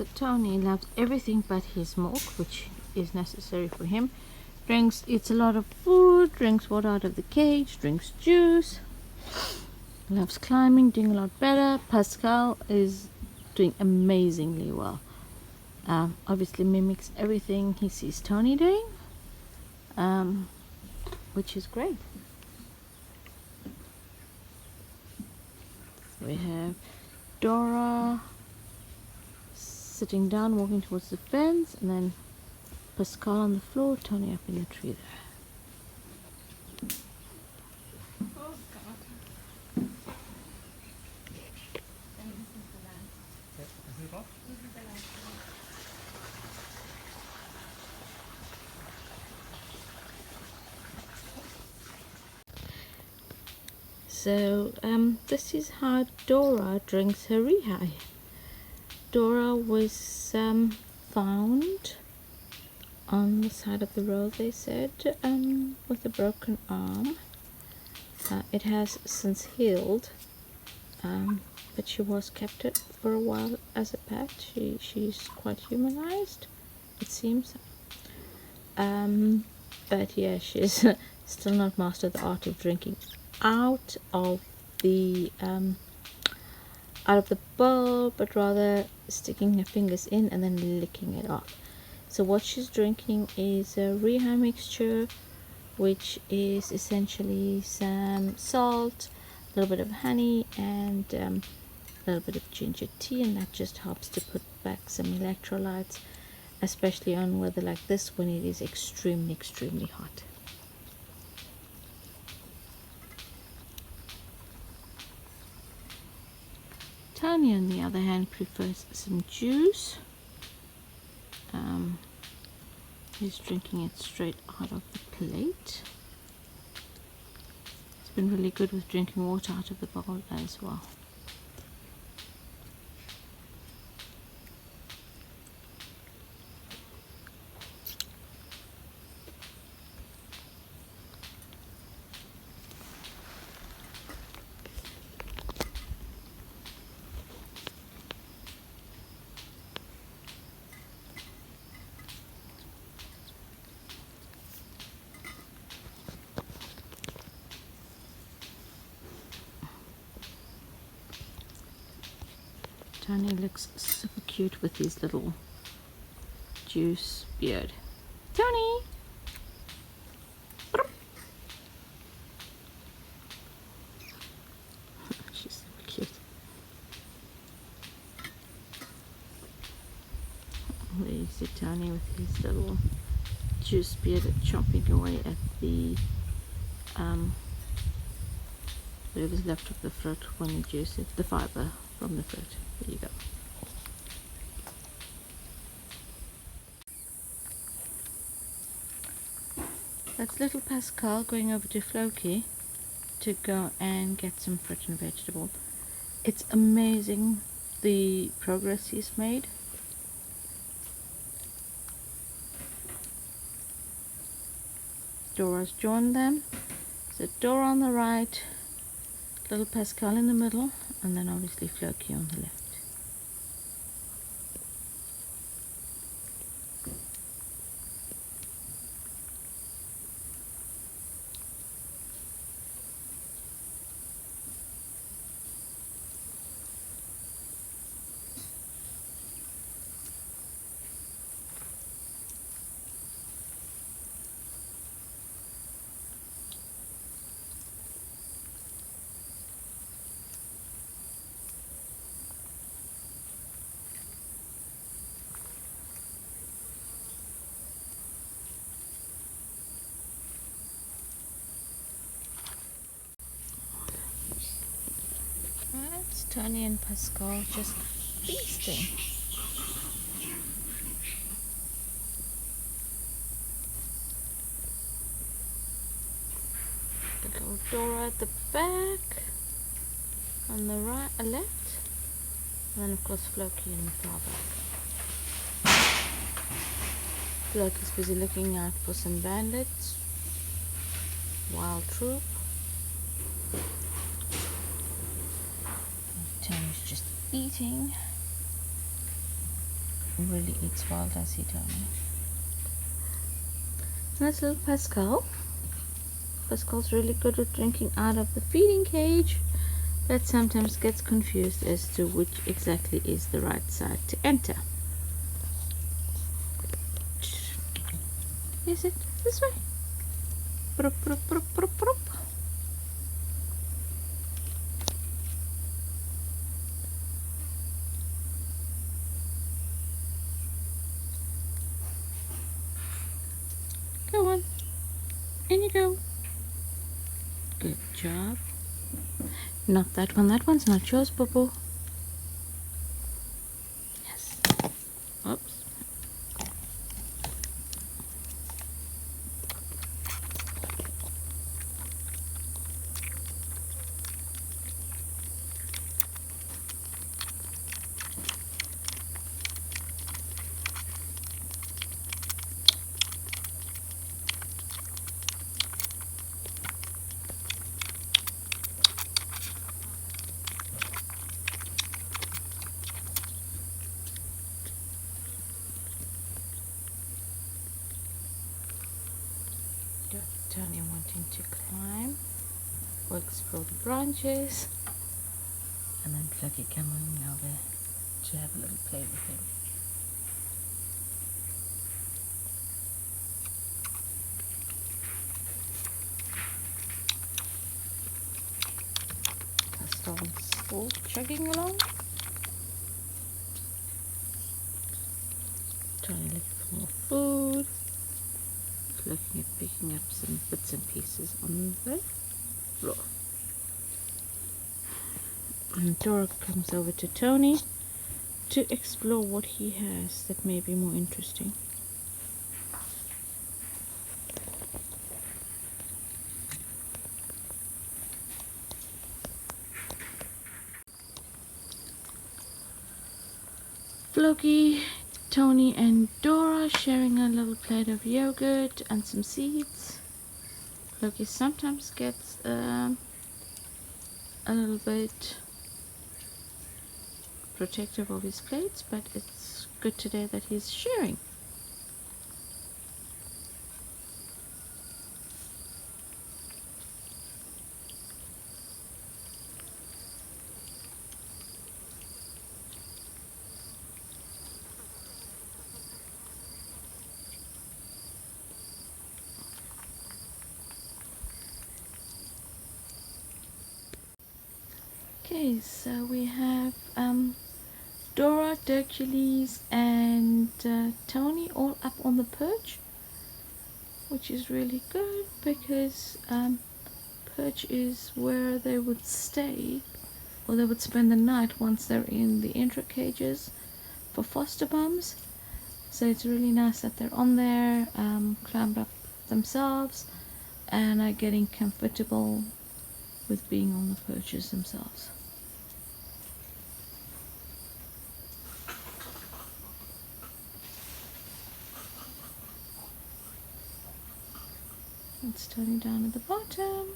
So Tony loves everything but his milk, which is necessary for him. Eats a lot of food, drinks water out of the cage, drinks juice, loves climbing, doing a lot better. Pascal is doing amazingly well. Obviously mimics everything he sees Tony doing, which is great. We have Dora sitting down, walking towards the fence, and then Pascal on the floor, Tony up in the tree there. Oh God. And this is the land. This is what? This is the land. So this is how Dora drinks her rehab. Dora was found on the side of the road, they said, with a broken arm. It has since healed, but she was kept it for a while as a pet. She's quite humanized, it seems. But yeah, she's still not mastered the art of drinking out of the bowl, but rather sticking her fingers in and then licking it off. So what she's drinking is a rehab mixture, which is essentially some salt, a little bit of honey, and a little bit of ginger tea, and that just helps to put back some electrolytes, especially on weather like this when it is extremely hot. Tony, on the other hand, prefers some juice. He's drinking it straight out of the plate. He's been really good with drinking water out of the bowl as well. Tony looks super cute with his little juice beard. Tony! She's super cute. There you see Tony with his little juice beard chomping away at the whatever's left of the fruit when you juice it, the fiber from the fruit. There you go. That's little Pascal going over to Floki to go and get some fruit and vegetable. It's amazing the progress he's made. Dora's joined them. So Dora on the right, little Pascal in the middle, and then obviously Floki on the left. That's Tony and Pascal just feasting. Little Dora at the back, on the right, left, and then of course Floki in the far back. Floki's busy looking out for some bandits, wild troop. Tony's just eating. really eats well, does he, Tony? And that's little Pascal. Pascal's really good at drinking out of the feeding cage, but sometimes gets confused as to which exactly is the right side to enter. Is it this way? Prop, prop, prop, prop, prop. Go on. In you go. Good job. Not that one. That one's not yours, Boo. Yes. Oops. Got Tony wanting to climb or explore the branches, and then Flucky coming over to have a little play with him. Pastel's still chugging along. Tony looking for more food. Looking at picking up some bits and pieces on the floor. And Dora comes over to Tony to explore what he has that may be more interesting. Floki, Tony and Dora sharing a little plate of yogurt and some seeds. Floki sometimes gets a little bit protective of his plates, but it's good today that he's sharing. Okay, so we have Dora, Hercules and Tony all up on the perch, which is really good because perch is where they would stay, or they would spend the night once they're in the entry cages for foster moms. So it's really nice that they're on there, climbed up themselves, and are getting comfortable with being on the perches themselves. It's Tony down at the bottom.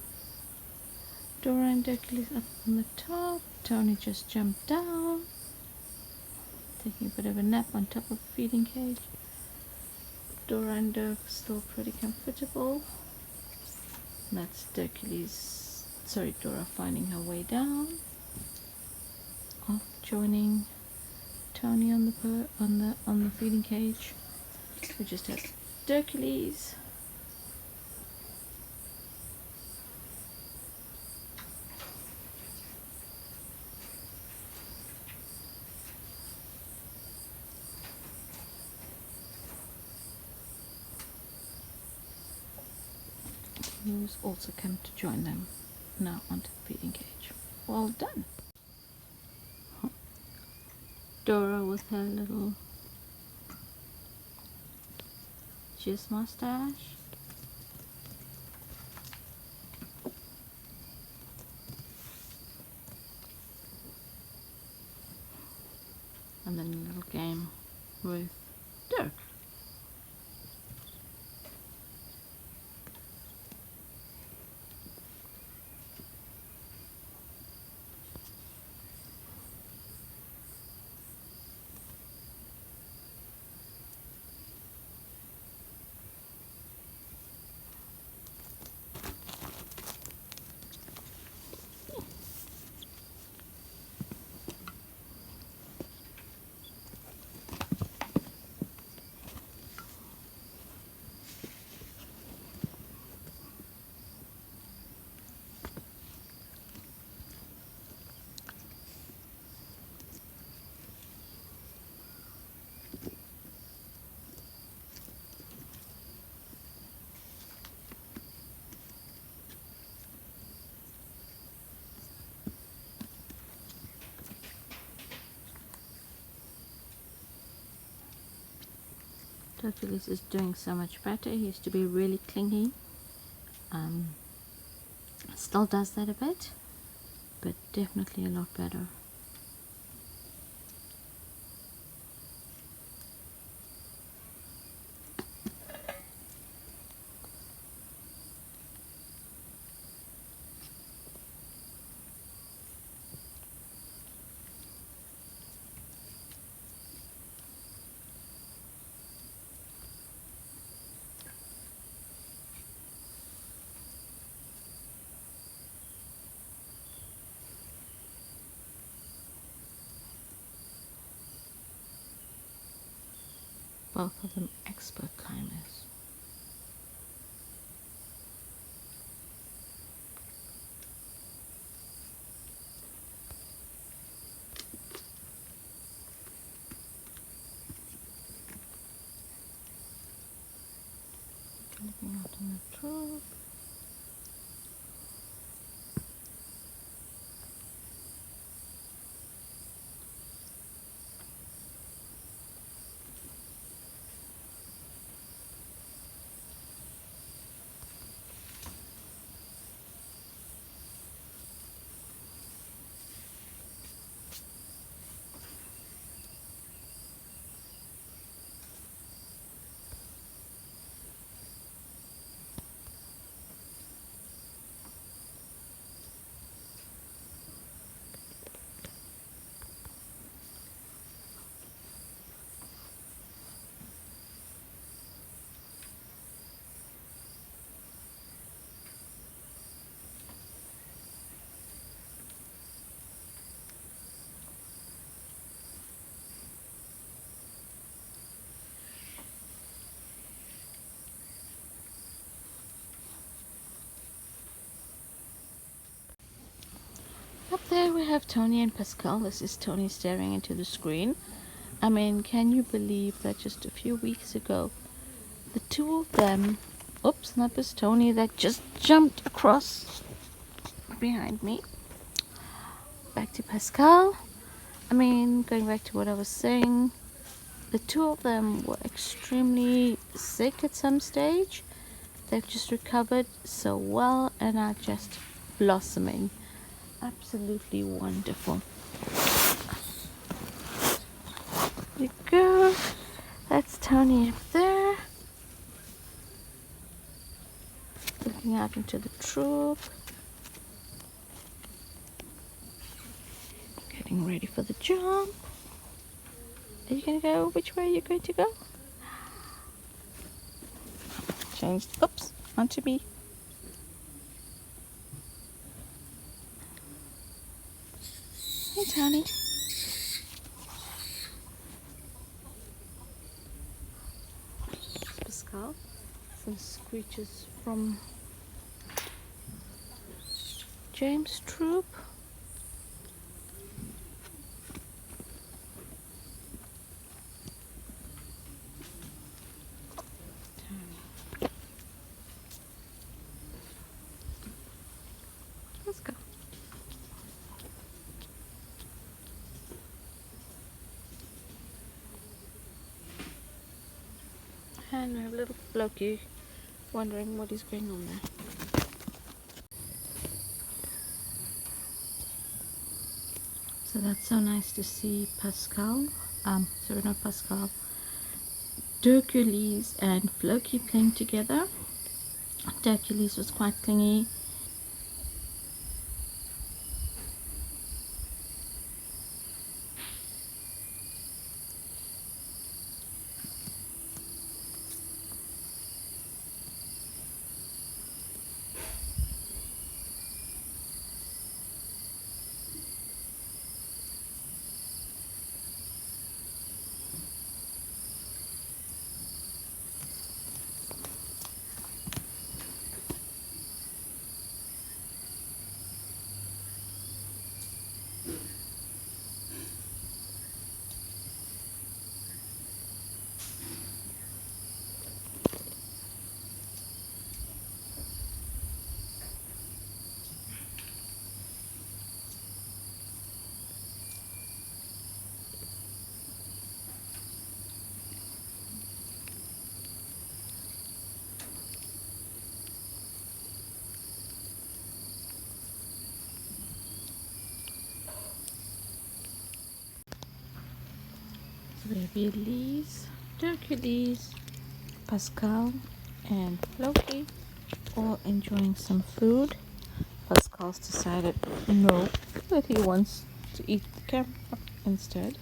Dora and Hercules up on the top. Tony just jumped down, taking a bit of a nap on top of the feeding cage. Dora and Dirk still pretty comfortable. And that's Dora finding her way down. Off joining Tony on the feeding cage. We just have Hercules. Who's also come to join them now onto the feeding cage. Well done. Dora with her little jizz mustache. And then a little game with Dirk. Hercules is doing so much better. He used to be really clingy. Still does that a bit, but definitely a lot better. Both of them expert climbers. Looking out on the trough. Up there we have Tony and Pascal. This is Tony staring into the screen. I mean, can you believe that just a few weeks ago, the two of them, oops, that was Tony that just jumped across behind me. Back to Pascal. I mean, going back to what I was saying, the two of them were extremely sick at some stage. They've just recovered so well and are just blossoming. Absolutely wonderful. There you go. That's Tony up there, looking out into the troop, getting ready for the jump. Are you going to go? Which way are you going to go? Changed. Oops, onto me. Hey, Tony. Pascal. Some screeches from James' troop. Let's go. And we have little Floki wondering what is going on there. So that's so nice to see Pascal, sorry, not Pascal, Hercules and Floki playing together. Hercules was quite clingy. So we have Elise, Hercules, Pascal, and Loki all enjoying some food. Pascal's decided no, that he wants to eat the camera instead.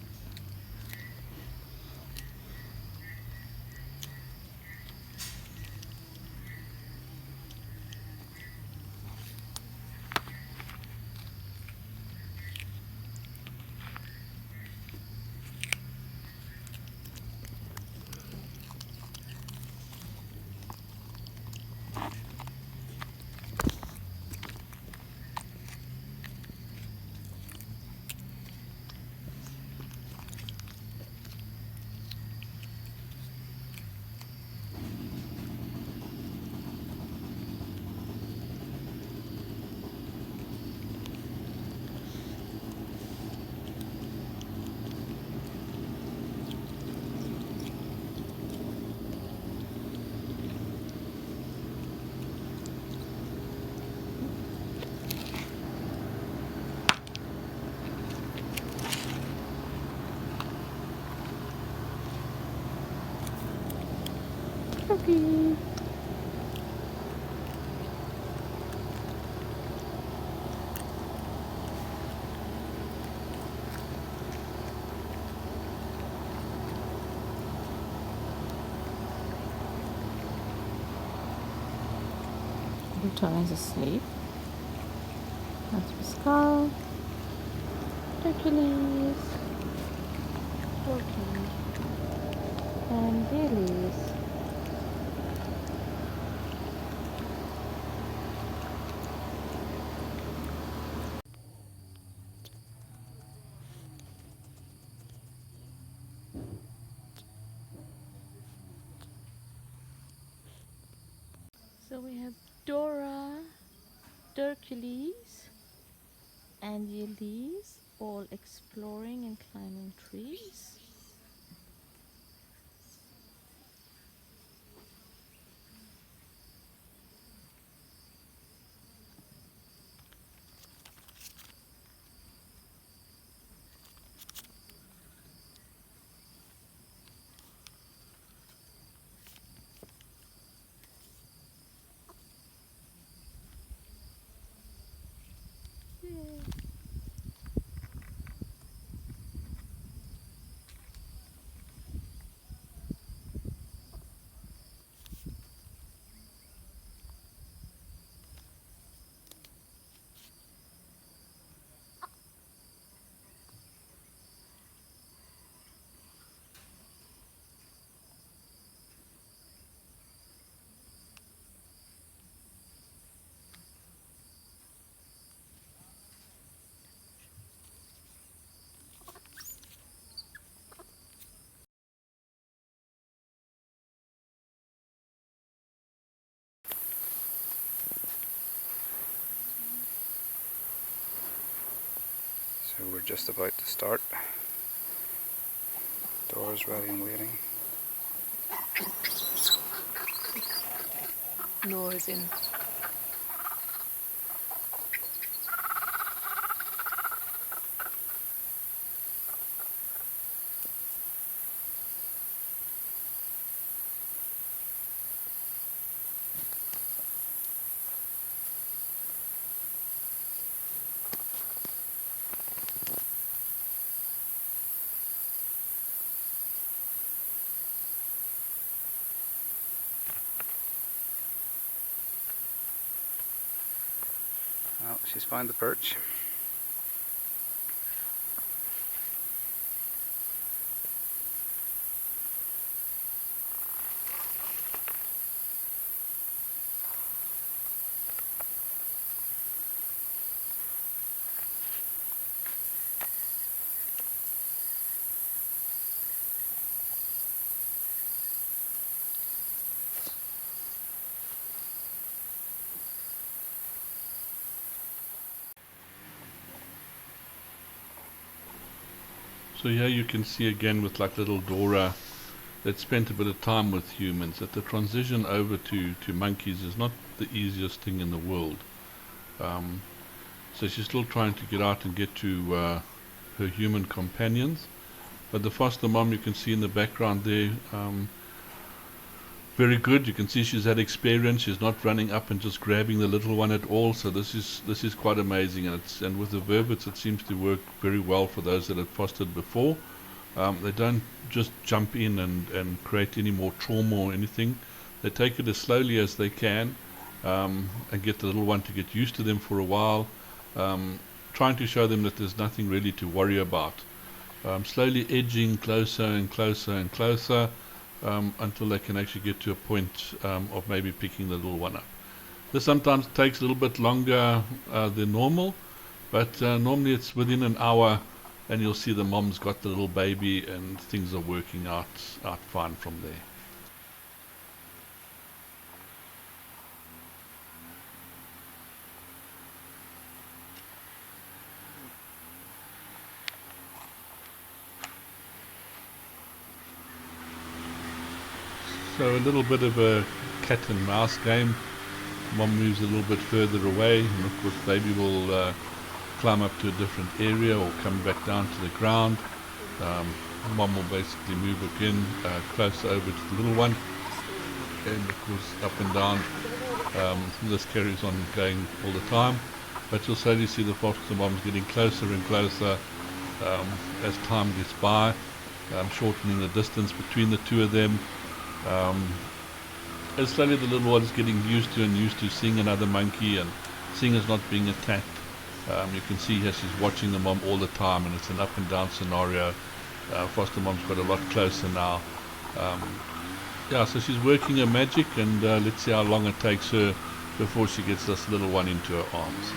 Loki. Bhutan is asleep. That's Pascal, Hercules, Loki, and Elise. So we have Dora, Hercules, and Elise all exploring and climbing trees. Yay. So we're just about to start. Doors ready and waiting. Nora's in. Well, she's found the perch. So here you can see again with like little Dora that spent a bit of time with humans that the transition over to monkeys is not the easiest thing in the world. So she's still trying to get out and get to her human companions, But the foster mom, you can see in the background there, very good. You can see she's had experience. She's not running up and just grabbing the little one at all. So this is quite amazing. And with the vervets, it seems to work very well for those that have fostered before. They don't just jump in and create any more trauma or anything. They take it as slowly as they can, and get the little one to get used to them for a while, trying to show them that there's nothing really to worry about. Slowly edging closer and closer and closer, until they can actually get to a point of maybe picking the little one up. This sometimes takes a little bit longer than normal, but normally it's within an hour, and you'll see the mom's got the little baby and things are working out fine from there. So a little bit of a cat and mouse game. Mom moves a little bit further away, and of course baby will climb up to a different area or come back down to the ground. Mom will basically move again closer over to the little one, and of course up and down. This carries on going all the time, but you'll slowly see the foster moms getting closer and closer as time gets by, shortening the distance between the two of them. As slowly the little one's getting used to seeing another monkey and seeing us not being attacked. You can see here she's watching the mom all the time, and it's an up and down scenario. Foster mom's got a lot closer now. Yeah, so she's working her magic, and let's see how long it takes her before she gets this little one into her arms.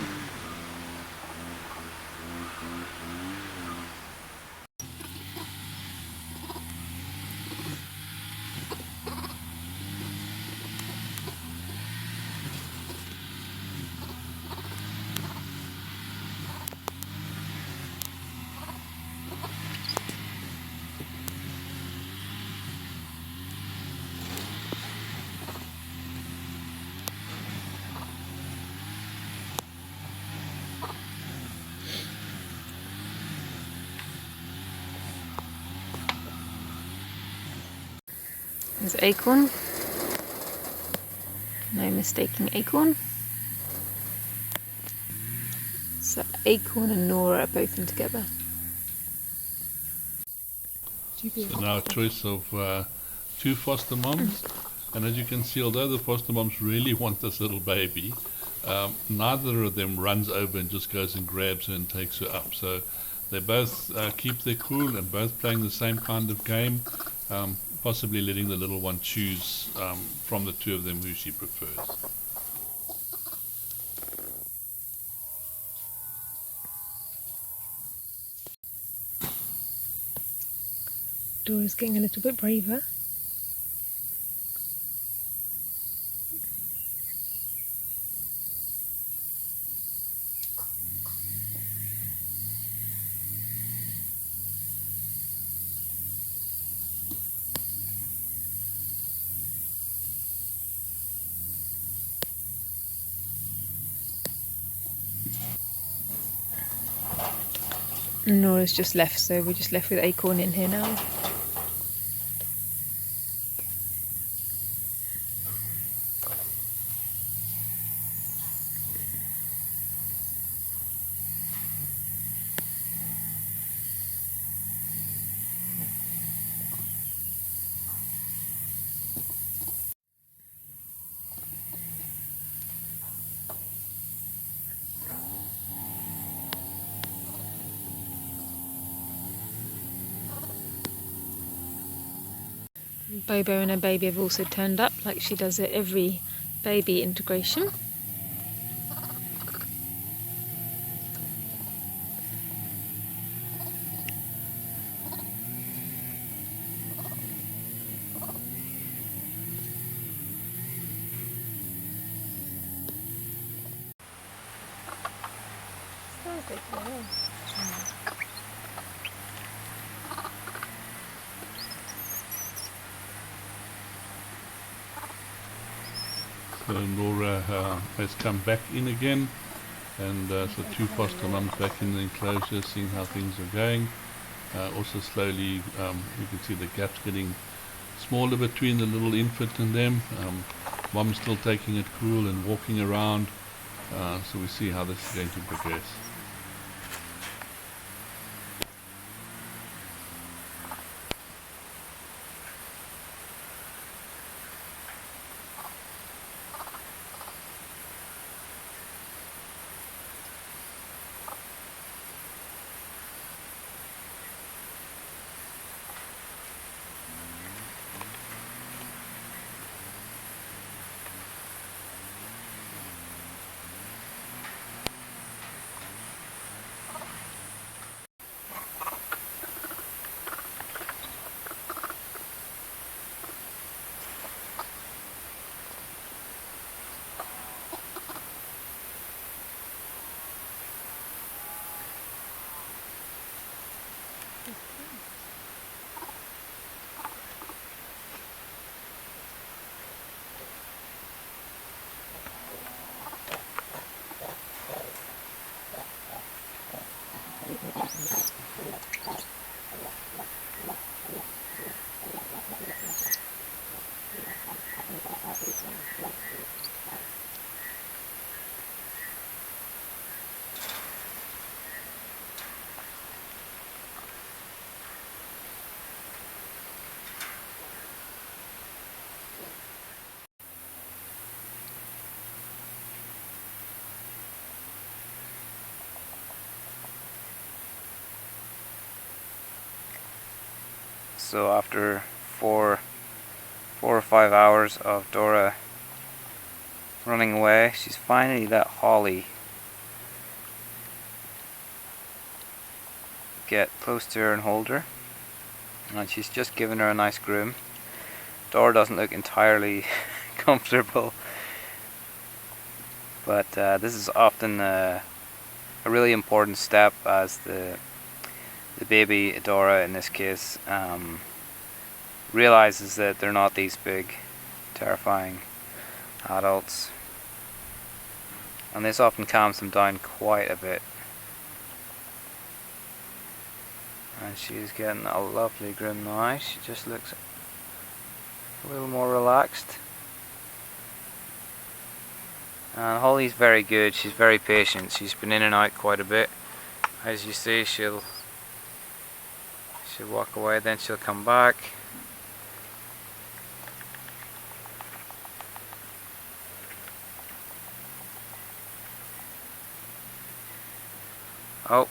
There's Acorn. No mistaking Acorn. So Acorn and Nora are both in together. So now a choice of two foster moms, and as you can see, although the foster moms really want this little baby, neither of them runs over and just goes and grabs her and takes her up. So they both keep their cool and both playing the same kind of game, possibly letting the little one choose from the two of them who she prefers. Dora's getting a little bit braver. Nora's just left, so we're just left with Acorn in here now. Bobo and her baby have also turned up, like she does at every baby integration. So Nora has come back in again, and so two foster mums back in the enclosure, seeing how things are going. Also slowly you can see the gaps getting smaller between the little infant and them. Mom's still taking it cool and walking around, so we see how this is going to progress. So after four or 5 hours of Dora running away, she's finally let Holly get close to her and hold her, and she's just given her a nice groom. Dora doesn't look entirely comfortable, but this is often a really important step, as the baby Dora in this case realizes that they're not these big terrifying adults, and this often calms them down quite a bit. And she's getting a lovely groom now. She just looks a little more relaxed. And Holly's very good. She's very patient. She's been in and out quite a bit. As you see, she'll walk away, then she'll come back. Oh,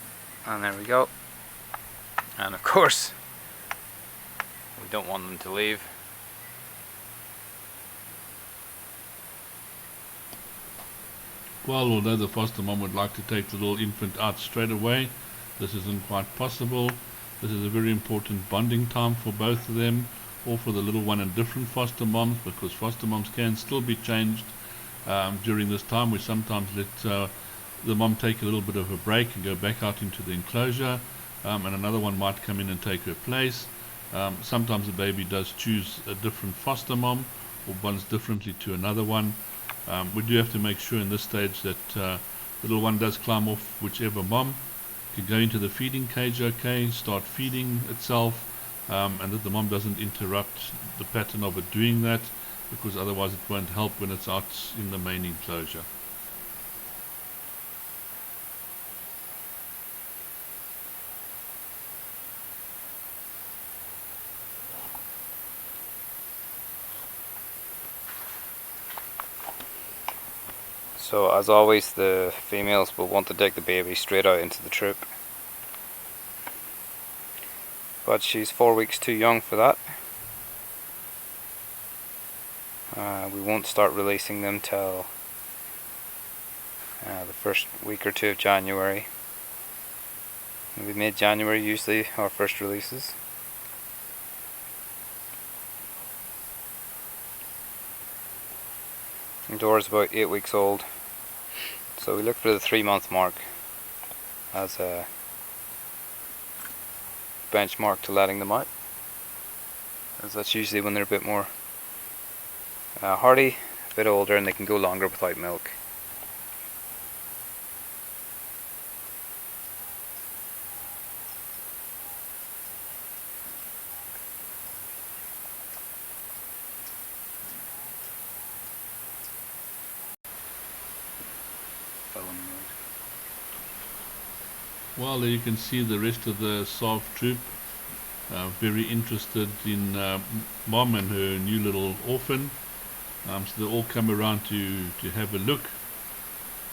and there we go. And of course, we don't want them to leave. Well, although the foster mom would like to take the little infant out straight away, this isn't quite possible. This is a very important bonding time for both of them, or for the little one and different foster moms, because foster moms can still be changed during this time. We sometimes let the mom take a little bit of a break and go back out into the enclosure, and another one might come in and take her place. Sometimes the baby does choose a different foster mom, or bonds differently to another one. We do have to make sure in this stage that the little one does climb off whichever mom, can go into the feeding cage okay, start feeding itself, and that the mom doesn't interrupt the pattern of it doing that, because otherwise it won't help when it's out in the main enclosure. So as always, the females will want to take the baby straight out into the troop, but she's 4 weeks too young for that. We won't start releasing them till the first week or two of January. Maybe mid-January usually our first releases. And Dora's about 8 weeks old, so we look for the 3-month mark as a benchmark to letting them out, as that's usually when they're a bit more hardy, a bit older, and they can go longer without milk. film mode. Well, there you can see the rest of the SAAV troop, very interested in Mom and her new little orphan. So they all come around to have a look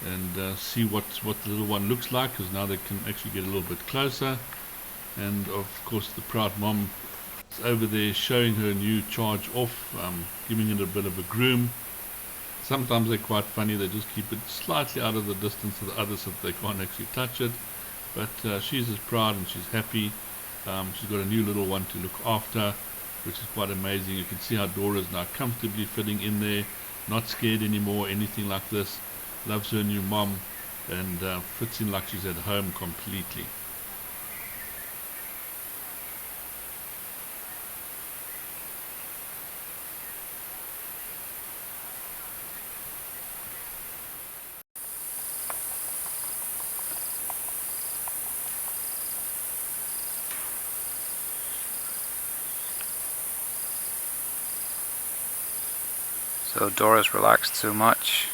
and see what the little one looks like, because now they can actually get a little bit closer. And of course the proud mom is over there showing her new charge off, giving it a bit of a groom. Sometimes they're quite funny, they just keep it slightly out of the distance of the others so that they can't actually touch it. But she's as proud and she's happy. She's got a new little one to look after, which is quite amazing. You can see how Dora is now comfortably fitting in there, not scared anymore, anything like this. Loves her new mom and fits in like she's at home completely. So Dora's relaxed so much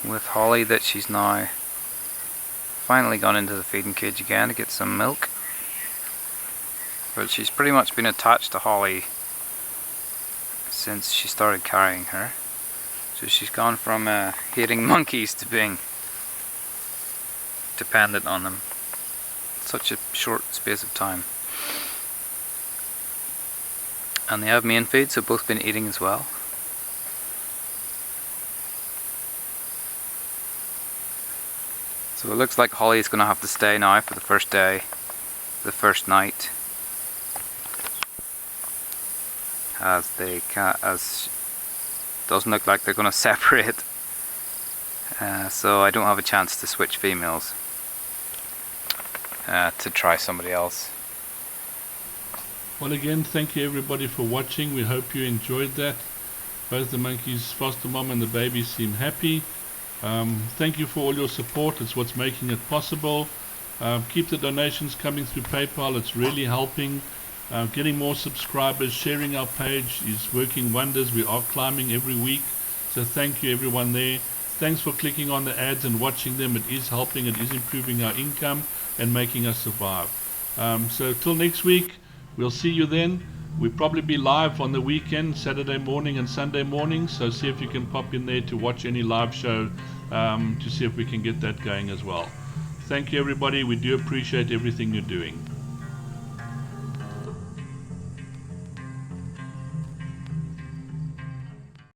with Holly that she's now finally gone into the feeding cage again to get some milk. But she's pretty much been attached to Holly since she started carrying her. So she's gone from hating monkeys to being dependent on them. Such a short space of time. And they have main food, so both been eating as well. So it looks like Holly is going to have to stay now for the first day, the first night, as doesn't look like they're going to separate. So I don't have a chance to switch females to try somebody else. Well, again, thank you everybody for watching. We hope you enjoyed that. Both the monkeys, foster mom and the baby, seem happy. Thank you for all your support. It's what's making it possible. Keep the donations coming through PayPal. It's really helping. Getting more subscribers, sharing our page is working wonders. We are climbing every week. So thank you everyone there. Thanks for clicking on the ads and watching them. It is helping. It is improving our income and making us survive. So till next week, we'll see you then. We'll probably be live on the weekend, Saturday morning and Sunday morning, so see if you can pop in there to watch any live show to see if we can get that going as well. Thank you everybody, we do appreciate everything you're doing.